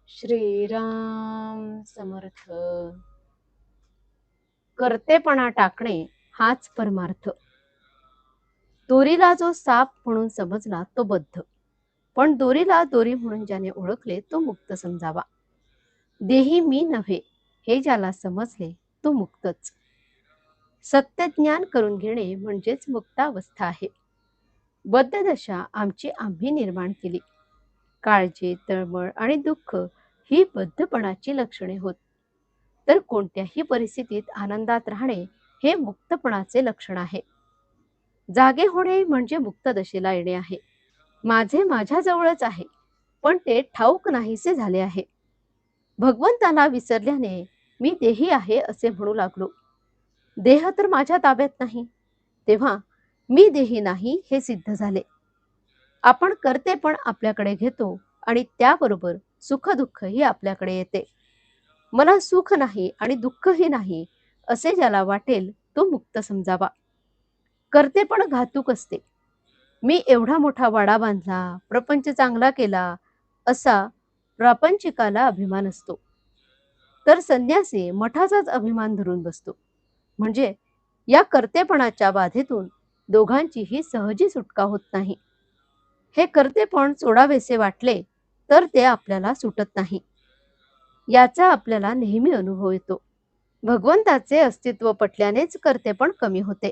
श्रीराम समर्थ. कर्तेपणा टाकणे हाच परमार्थ. दोरीला जो साप म्हणून समजला तो बद्ध, पण दोरीला दोरी म्हणून ज्याने ओळखले तो मुक्त समजावा. देही मी नव्हे हे ज्याला समजले तो मुक्तच. सत्यज्ञान करून घेणे म्हणजेच मुक्तावस्था आहे. बद्ध दशा आमची आम्ही निर्माण केली. काळजी, तळमळ आणि दुःख ही बद्धपणाची लक्षणे होत. तर कोणत्याही परिस्थितीत आनंदात राहणे हे मुक्तपणाचे लक्षण आहे. जागे होणे म्हणजे मुक्त दशेला येणे आहे. माझे माझ्या जवळच आहे, पण ते ठाऊक नाहीसे झाले आहे. भगवंताला विसरल्याने मी देही आहे असे म्हणू लागलो. देह तर माझ्या ताब्यात नाही, तेव्हा मी देही नाही हे सिद्ध झाले. आपण करते पण आपल्याकडे घेतो आणि त्याबरोबर सुख दुःखही आपल्याकडे येते. मला सुख नाही आणि दुःखही नाही असे ज्याला वाटेल तो मुक्त समजावा. करते पण घातूक असते. मी एवढा मोठा वाडा बांधला, प्रपंच चांगला केला, असा प्रापंचिकाला अभिमान असतो. तर संन्यासी मठाचाच अभिमान धरून बसतो. म्हणजे या कर्तेपणाच्या बाधेतून दोघांचीही सहजी सुटका होत नाही. हे कर्तेपण सोडावेसे वाटले तर ते आपल्याला सुटत नाही. याचा आपल्याला नेहमी अनुभव येतो. भगवंताचे अस्तित्व पटल्यानेच कर्तेपण कमी होते.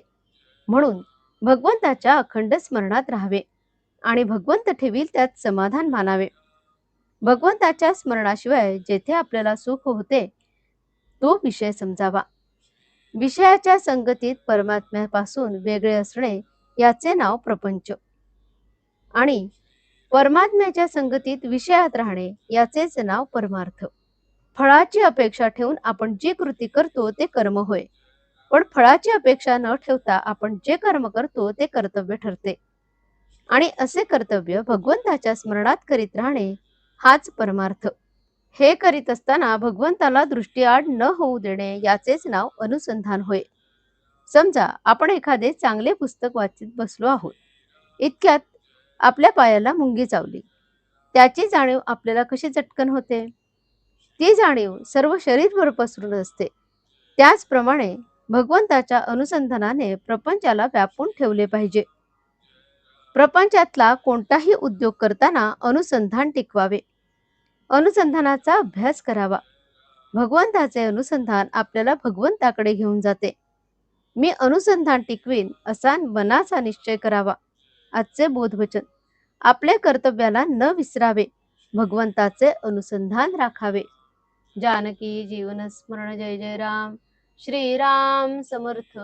म्हणून भगवंताच्या अखंड स्मरणात राहावे आणि भगवंत ठेवील त्यात समाधान मानावे. भगवंताच्या स्मरणाशिवाय जेथे आपल्याला सुख होते तो विषय समजावा. विषयाच्या संगतीत परमात्म्यापासून वेगळे असणे याचे नाव प्रपंच आणि परमात्म्याच्या संगतीत विषयात राहणे याचेच नाव परमार्थ. फळाची अपेक्षा ठेवून आपण जी कृती करतो ते कर्म होय, पण फळाची अपेक्षा न ठेवता आपण जे कर्म करतो ते कर्तव्य ठरते. आणि असे कर्तव्य भगवंताच्या स्मरणात करीत राहणे हाच परमार्थ. हे करीत असताना भगवंताला दृष्टीआड न होऊ देणे याचेच नाव अनुसंधान होय. समजा आपण एखादे चांगले पुस्तक वाचित बसलो आहोत. इतक्यात आपल्या पायाला मुंगी चावली. त्याची जाणीव आपल्याला कशी चटकन होते? ती जाणीव सर्व शरीरभर पसरून असते. त्याचप्रमाणे भगवंताच्या अनुसंधानाने प्रपंचाला व्यापून ठेवले पाहिजे. प्रपंचातला कोणताही उद्योग करताना अनुसंधान टिकवावे. अनुसंधानाचा अभ्यास करावा. भगवंताचे अनुसंधान आपल्याला भगवंताकडे घेऊन जाते. मी अनुसंधान टिकवीन असा मनाचा निश्चय करावा. आजचे बोधवचन. आपल्या कर्तव्याला न विसरावे, भगवंताचे अनुसंधान राखावे. जानकी जीवन स्मरण. जय जय राम. श्रीराम समर्थ.